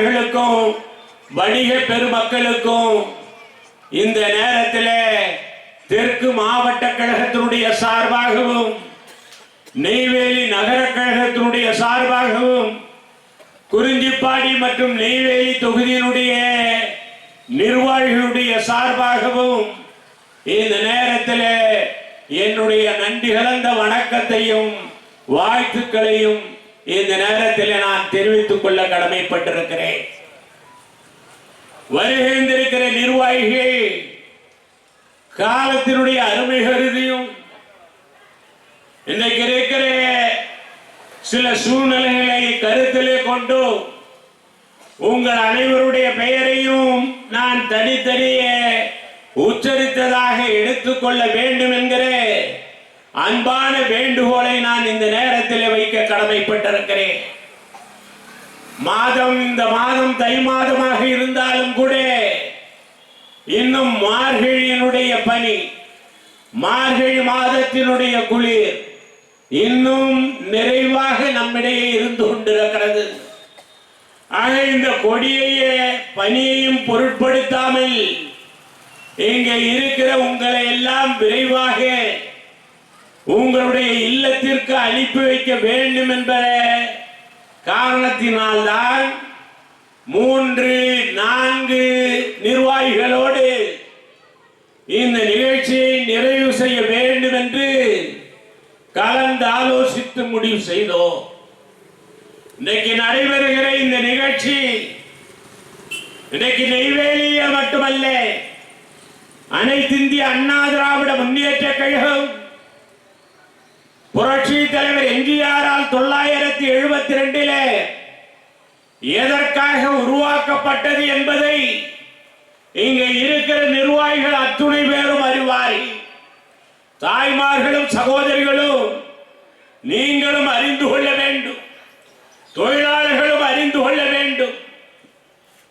தொழிலாளர்களுக்கும் வணிக பெருமக்களுக்கும் இந்த நேரத்தில் தெற்கு மாவட்ட கழகத்தினுடைய சார்பாகவும் நெய்வேலி நகர கழகத்தினுடைய சார்பாகவும் குறிஞ்சிப்பாடி மற்றும் நெய்வேலி தொகுதியினுடைய நிர்வாகிகளுடைய சார்பாகவும் இந்த நேரத்தில் என்னுடைய நன்றி கலந்த வணக்கத்தையும் வாழ்த்துக்களையும் இந்த நேரத்தில் நான் தெரிவித்துக் கொள்ள கடமைப்பட்டிருக்கிறேன். வருகின்ற நிர்வாகிகள் காலத்தினுடைய அருமை கருதியும் இன்றைக்கு இருக்கிற சில சூழ்நிலைகளை கருத்திலே கொண்டு உங்கள் அனைவருடைய பெயரையும் நான் தனித்தனியே உச்சரித்ததாக எடுத்துக்கொள்ள வேண்டும் என்கிற அன்பான வேண்டுகோளை நான் இந்த நேரத்தில் வைக்க கடமைப்பட்டிருக்கிறேன். இந்த மாதம் தை மாதமாக இருந்தாலும் கூட இன்னும் மார்கழியினுடைய பனி, மார்கழி மாதத்தினுடைய குளிர் இன்னும் நிறைவாக நம்மிடையே இருந்து கொண்டிருக்கிறது. ஆக இந்த கொடியையே பனியையும் பொருட்படுத்தாமல் இங்கே இருக்கிற உங்களை எல்லாம் விரைவாக உங்களுடைய இல்லத்திற்கு அனுப்பி வைக்க வேண்டும் என்ற காரணத்தினால்தான் 3-4 நிர்வாகிகளோடு இந்த நிகழ்ச்சியை நிறைவு செய்ய வேண்டும் என்று கலந்து ஆலோசித்து முடிவு செய்தோம். இன்றைக்கு நடைபெறுகிற இந்த நிகழ்ச்சி இன்றைக்கு நெய்வேலிய மட்டுமல்ல, அனைத்து இந்திய அண்ணா திராவிட முன்னேற்ற கழகம் புரட்சி தலைவர் எம்ஜிஆரால் 1972 எதற்காக உருவாக்கப்பட்டது என்பதை இங்கே இருக்கிற நிர்வாகிகள் அத்துணை பேரும் அறிவார்கள். தாய்மார்களும் சகோதரிகளும் நீங்களும் அறிந்து கொள்ள வேண்டும், தொழிலாளர்களும் அறிந்து கொள்ள வேண்டும்.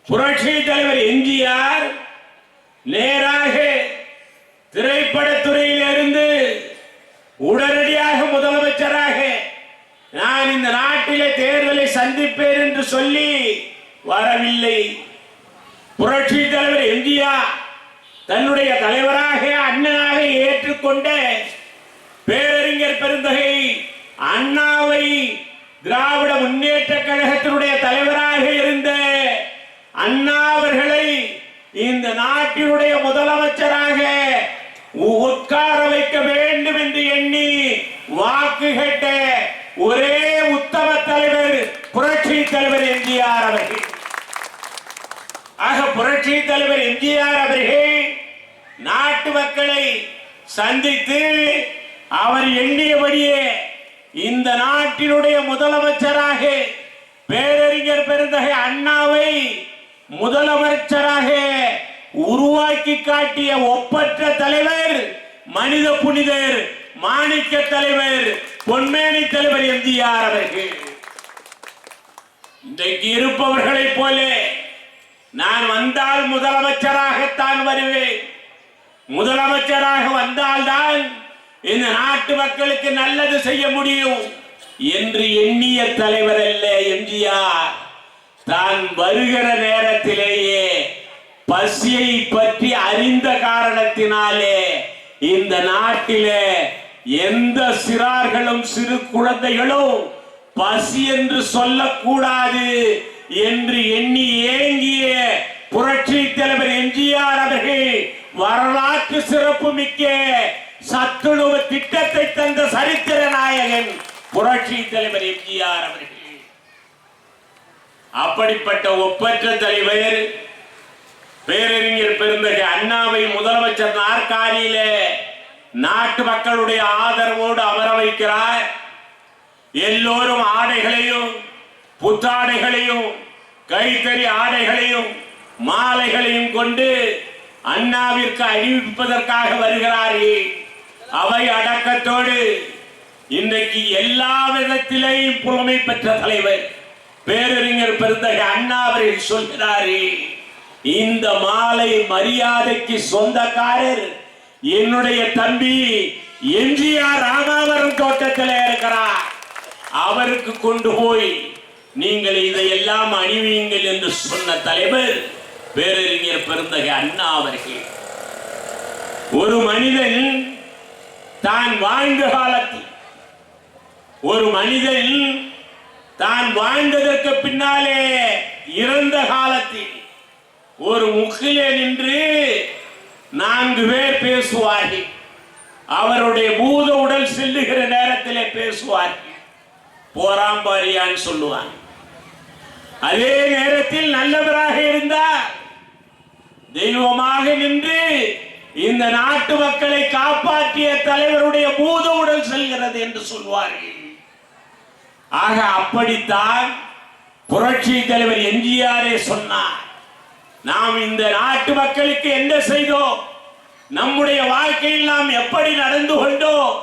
புரட்சி தலைவர் எம்ஜிஆர் நேராக திரைப்படத்துறையிலிருந்து உடனடியாக முதலமைச்சராக நான் இந்த நாட்டிலே தேர்தலை சந்திப்பேன் என்று சொல்லி வரவில்லை. புரட்சி தலைவர் எம்ஜிஆர் தன்னுடைய தலைவராக அண்ணனாக ஏற்றுக்கொண்ட பேரறிஞர் பெருந்தகை அண்ணாவை திராவிட முன்னேற்ற கழகத்தினுடைய தலைவராக இருந்த அண்ணா அவர்களை இந்த நாட்டினுடைய முதலமைச்சராக உட்கார வைக்க வேண்டும் என்று எண்ணி வாக்கு கேட்ட ஒரே உத்தம தலைவர் புரட்சி தலைவர் எம்ஜிஆர் அவர்கள். ஆக புரட்சி தலைவர் எம்ஜிஆர் அவர்கள் நாட்டு மக்களை சந்தித்து அவர் எண்ணியபடியே இந்த நாட்டினுடைய முதலமைச்சராக பேரறிஞர் பெருந்தகை அண்ணாவை முதலமைச்சராக உருவாக்கி காட்டிய ஒப்பற்ற தலைவர், மனித புனிதர், மாணிக்க தலைவர், பொன்மேனி தலைவர் எம்ஜிஆர் அவர்கள். இன்றைக்கு இருப்பவர்களை போல நான் வந்தால் முதலமைச்சராகத்தான் வருவேன், முதலமைச்சராக வந்தால்தான் இந்த நாட்டு மக்களுக்கு நல்லது செய்ய முடியும் என்று எண்ணிய தலைவர் அல்ல எம்ஜிஆர். தான் வருகிற நேரத்திலேயே பசியை பற்றி அறிந்த காரணத்தினாலே இந்த நாட்டிலே எந்த சிறார்களும் சிறு குழந்தைகளும் பசி என்று சொல்லக்கூடாது என்று எண்ணி ஏங்கிய புரட்சி தலைவர் எம்ஜிஆர் அவர்கள் வரலாற்று சிறப்பு மிக்க சத்துணவு திட்டத்தை தந்த சரித்திர நாயகன் புரட்சி தலைவர் எம்ஜிஆர் அவர்கள். அப்படிப்பட்ட ஒப்பற்ற தலைவர் பேரறிஞர் பெருந்தகை அண்ணாவை முதலமைச்சர் நாற்காலியில நாட்டு மக்களுடைய ஆதரவோடு அமர வைக்கிறார். எல்லோரும் ஆடைகளையும் புத்தாடைகளையும் கைத்தறி ஆடைகளையும் மாலைகளையும் கொண்டு அண்ணாவிற்கு அறிவிப்பதற்காக வருகிறார்கள். அவை அடக்கத்தோடு இன்றைக்கு எல்லா விதத்திலேயும் புலமை பெற்ற தலைவர் பேரறிஞர் பெருந்தகை அண்ணா அவர்கள் சொல்கிறார்கள், இந்த மாலை மரியாதைக்கு சொந்தக்காரர் என்னுடைய தம்பி எம்ஜிஆர் ராமாவரம் தோட்டத்தில் இருக்கிறார், அவருக்கு கொண்டு போய் நீங்கள் இதையெல்லாம் அணிவீங்கள் என்று சொன்ன தலைவர் பேரறிஞர் பெருந்தகை அண்ணா அவர்கள். ஒரு மனிதன் தான் வாழ்ந்த காலத்தில், ஒரு மனிதன் தான் வாழ்ந்ததற்கு பின்னாலே இறந்த காலத்தில் ஒரு முக்கிலே நின்று 4 பேர் பேசுவார்கள். அவருடைய பூத உடல் செல்லுகிற நேரத்திலே பேசுவார்கள். போராம்பாரியான்னு சொல்லுவாங்க. அதே நேரத்தில் நல்லவராக இருந்தார், தெய்வமாக நின்று இந்த நாட்டு மக்களை காப்பாற்றிய தலைவருடைய பூத உடல் செல்கிறது என்று சொல்வார்கள். ஆக அப்படித்தான் புரட்சி தலைவர் எம்ஜிஆரே சொன்னார், நாம் இந்த நாட்டு மக்களுக்கு என்ன செய்தோம், நம்முடைய வாழ்க்கையில் நாம் எப்படி நடந்து கொண்டோம்,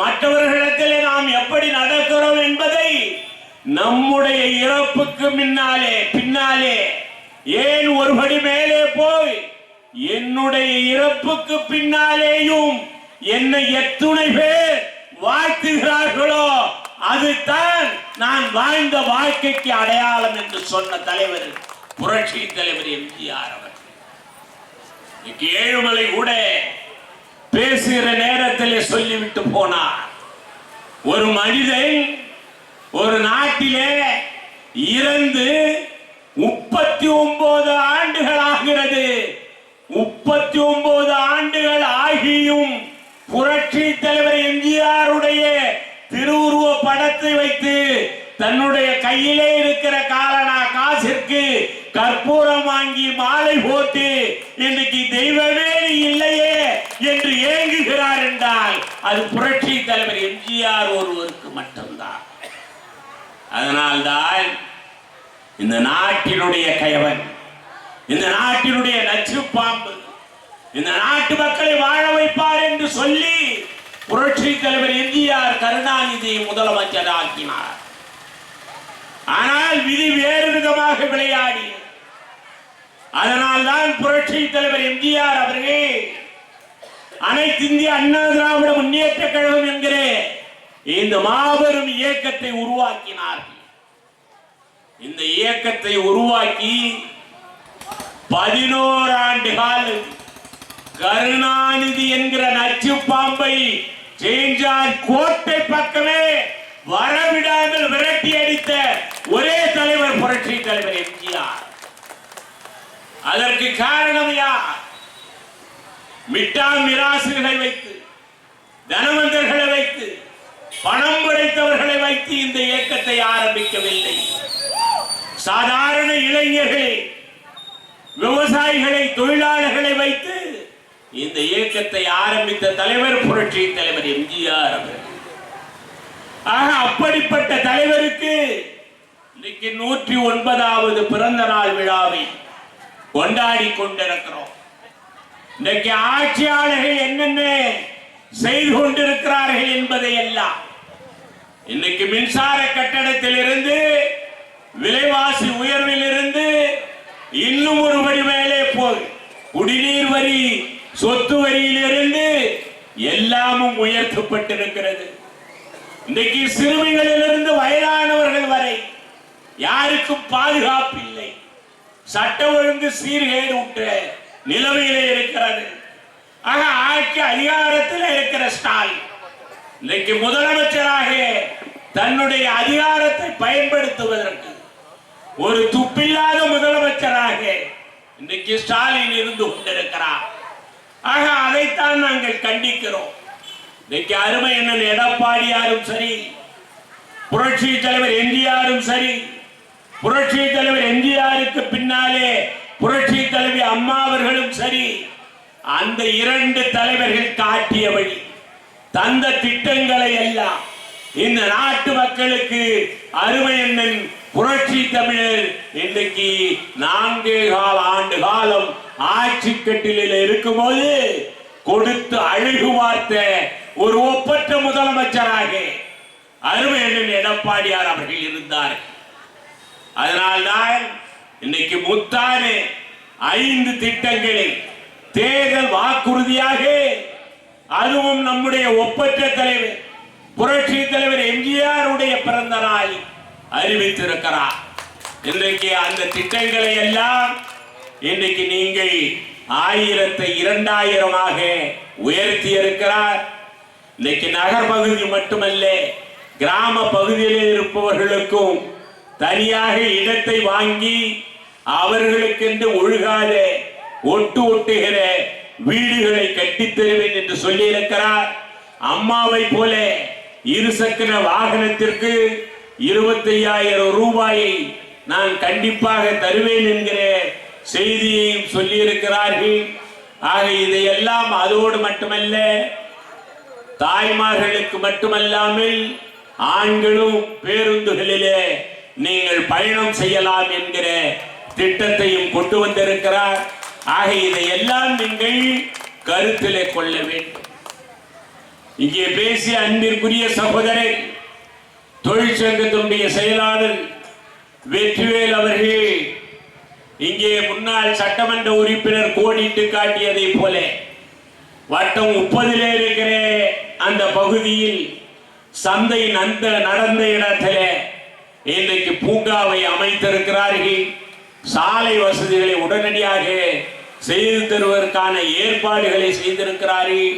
மற்றவர்களிடத்திலே நாம் எப்படி நடக்கிறோம் என்பதை நம்முடைய இறப்புக்கு பின்னாலே ஏன் ஒருபடி மேலே போய் என்னுடைய இறப்புக்கு பின்னாலேயும் என்னை எத்துணை பேர் வாழ்த்துகிறார்களோ அதுதான் நான் வாழ்ந்த வாழ்க்கைக்கு அடையாளம் என்று சொன்ன தலைவர் புரட்சி தலைவர் எம்ஜிஆர் அவர்கள். ஏழுமலை கூட பேசுகிற நேரத்தில் சொல்லிவிட்டு போனார், ஒரு மனிதன் ஒரு நாட்டிலே இறந்து 39 ஆண்டுகள் ஆகிறது. 39 ஆண்டுகள் ஆகியும் புரட்சி தலைவர் எம்ஜிஆருடைய திருவுருவ படத்தை வைத்து தன்னுடைய கையிலே இருக்கிற காசிற்கு கற்பூரம் வாங்கி மாலை போட்டு இன்னைக்கு தெய்வமே இல்லையே என்று ஏங்குகிறார் என்றால் அது புரட்சி தலைவர் எம்ஜிஆர் ஒருவருக்கு மட்டும்தான். அதனால்தான் இந்த நாட்டினுடைய கயவன், இந்த நாட்டினுடைய நச்சு பாம்பு, இந்த நாட்டு மக்களை வாழ வைப்பார் என்று சொல்லி புரட்சி தலைவர் எம்ஜிஆர் கருணாநிதியை முதலமைச்சர் ஆக்கினார். ஆனால் விதி வேறு விதமாக விளையாடி, அதனால்தான் புரட்சி தலைவர் எம்ஜிஆர் அவர்கள் அனைத்து இந்திய அண்ணா திராவிட முன்னேற்ற கழகம் என்கிற இந்த மாபெரும் இயக்கத்தை உருவாக்கினார்கள். இந்த இயக்கத்தை உருவாக்கி 11 ஆண்டு காலம் கருணாநிதி என்கிற நச்சு பாம்பை சேஞ்சான் கோட்டை பக்கமே வரவிடாமல் விரட்டி அடித்த ஒரே தலைவர் புரட்சி தலைவர் எம்ஜிஆர். அதற்கு காரணம் யார்? மிராசுகளை வைத்து, தனவந்தர்களை வைத்து, பணம் படைத்தவர்களை வைத்து இந்த இயக்கத்தை ஆரம்பிக்கவில்லை. சாதாரண இளைஞர்களை, விவசாயிகளை, தொழிலாளர்களை வைத்து இந்த இயக்கத்தை ஆரம்பித்த தலைவர் புரட்சி தலைவர் எம்ஜிஆர் அவர்கள். ஆக அப்படிப்பட்ட தலைவருக்கு இன்னைக்கு 109வது பிறந்த நாள் விழாவை கொண்டாடி கொண்டிருக்கிறோம். இன்னைக்கு ஆட்சியாளர்கள் என்னென்ன செய்து கொண்டிருக்கிறார்கள் என்பதை எல்லாம், இன்னைக்கு மின்சார கட்டணத்தில் இருந்து, விலைவாசி உயர்வில் இருந்து, இன்னும் ஒருபடி மேலே போய் குடிநீர் வரி, சொத்து வரியிலிருந்து எல்லாமும் உயர்த்தப்பட்டிருக்கிறது. இன்றைக்கு சிறுமிகளிலிருந்து வயதானவர்கள் வரை யாருக்கும் பாதுகாப்பு இல்லை. சட்ட ஒழுங்கு சீர்கேடு உற்ற நிலைமையிலே இருக்கிறது. ஆக ஆட்சி அதிகாரத்தில் இருக்கிற ஸ்டாலின் இன்றைக்கு முதலமைச்சராக தன்னுடைய அதிகாரத்தை பயன்படுத்துவதற்கு ஒரு துப்பில்லாத முதலமைச்சராக இன்றைக்கு ஸ்டாலின் இருந்து கொண்டிருக்கிறார். ஆக அதைத்தான் நாங்கள் கண்டிக்கிறோம். இன்னைக்கு அருமை அண்ணன் எடப்பாடியாரும் சரி, புரட்சி தலைவர் எம்ஜிஆரும் சரி, புரட்சி தலைவர் எம்ஜிஆருக்கு பின்னாலே புரட்சி தலைவி அம்மா அவர்களும் சரி, அந்த 2 தலைவர்கள் காட்டிய வழி, தந்த திட்டங்களை எல்லாம் இந்த நாட்டு மக்களுக்கு அருமை அண்ணன் புரட்சி தமிழர் இன்றைக்கு 4 ஆண்டு காலம் ஆட்சி கட்டிலில் இருக்கும்போது கொடுத்து அழகு பார்த்த ஒரு ஒப்பற்ற முதலமைச்சராக அருமை அண்ணன் எடப்பாடியார் அவர்கள் இருந்தார். அதனால்தான் இன்னைக்கு முத்தான 5 திட்டங்களை தேர்தல் வாக்குறுதியாக, அதுவும் நம்முடைய ஒப்பற்ற தலைவர் புரட்சி தலைவர் எம்ஜிஆர் உடைய பிறந்த நாள் அறிவித்திருக்கிறார். இன்றைக்கு அந்த திட்டங்களை எல்லாம் இன்றைக்கு நீங்கள் 1000 2000 உயர்த்தி இருக்கிறார். இன்றைக்கு நகர் பகுதி மட்டுமல்ல, கிராம பகுதியில் இருப்பவர்களுக்கும் தனியாக இடத்தை வாங்கி அவர்களுக்கென்று ஒழுகாத ஒட்டுகிற வீடுகளை கட்டித் தருவேன் என்று சொல்லி இருக்கிறார். அம்மாவை போல இருசக்கர வாகனத்திற்கு 25,000 ரூபாயை நான் கண்டிப்பாக தருவேன் என்கிற செய்தியையும் சொல்லி இருக்கிறார்கள். ஆக இதையெல்லாம் அதோடு மட்டுமல்ல, தாய்மார்களுக்கு மட்டுமல்லாமல் ஆண்களும் பேருந்துகளிலே நீங்கள் பயணம் செய்யலாம் என்கிற திட்டத்தையும் கொண்டு வந்திருக்கிறார். ஆக இதையெல்லாம் நீங்கள் கருத்திலே கொள்ள வேண்டும். இங்கே பேசிய அன்பிற்குரிய சகோதரர் தொழிற்சங்கத்தினுடைய செயலாளர் வெற்றிவேல் அவர்கள் இங்கே முன்னாள் சட்டமன்ற உறுப்பினர் கோடிட்டு காட்டியதை போல வட்டம் 30 இருக்கிற அந்த பகுதியில் சந்தை நடந்த இடத்துல இன்றைக்கு பூங்காவை அமைத்திருக்கிறார்கள். சாலை வசதிகளை உடனடியாக செய்து தருவதற்கான ஏற்பாடுகளை செய்திருக்கிறார்கள்.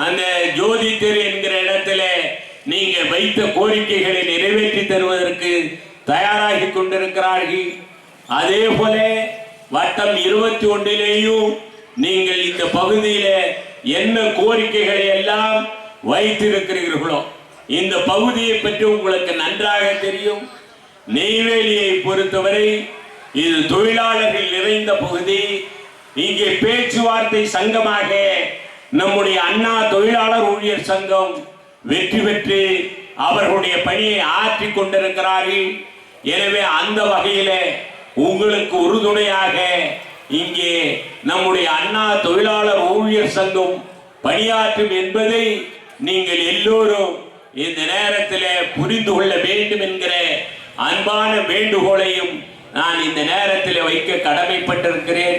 அந்த ஜோதி தெரு என்கிற இடத்துல நீங்க வைத்த கோரிக்கைகளை நிறைவேற்றி தருவதற்கு தயாராகி கொண்டிருக்கிறார்கள். அதே போல வட்டம் 21 நீங்கள் இந்த பகுதியில என்ன கோரிக்கைகளை எல்லாம் வைத்திருக்கிறீர்களோ இந்த பகுதியை பற்றி உங்களுக்கு நன்றாக தெரியும். நெய்வேலியை பொறுத்தவரை இது தொழிலாளர்கள் நிறைந்த பகுதி. இங்கே பேச்சுவார்த்தை சங்கமாக நம்முடைய அண்ணா தொழிலாளர் ஊழியர் சங்கம் வெற்றி பெற்று அவர்களுடைய பணியை ஆற்றிக் கொண்டிருக்கிறார்கள். எனவே அந்த வகையில உங்களுக்கு உறுதுணையாக இங்கே நம்முடைய அண்ணா தொழிலாளர் ஊழியர் சங்கம் பணியாற்றும் என்பதை நீங்கள் எல்லோரும் இந்த நேரத்தில் புரிந்து கொள்ள வேண்டும் என்கிற அன்பான வேண்டுகோளையும் நான் இந்த நேரத்தில் வைக்க கடமைப்பட்டிருக்கிறேன்.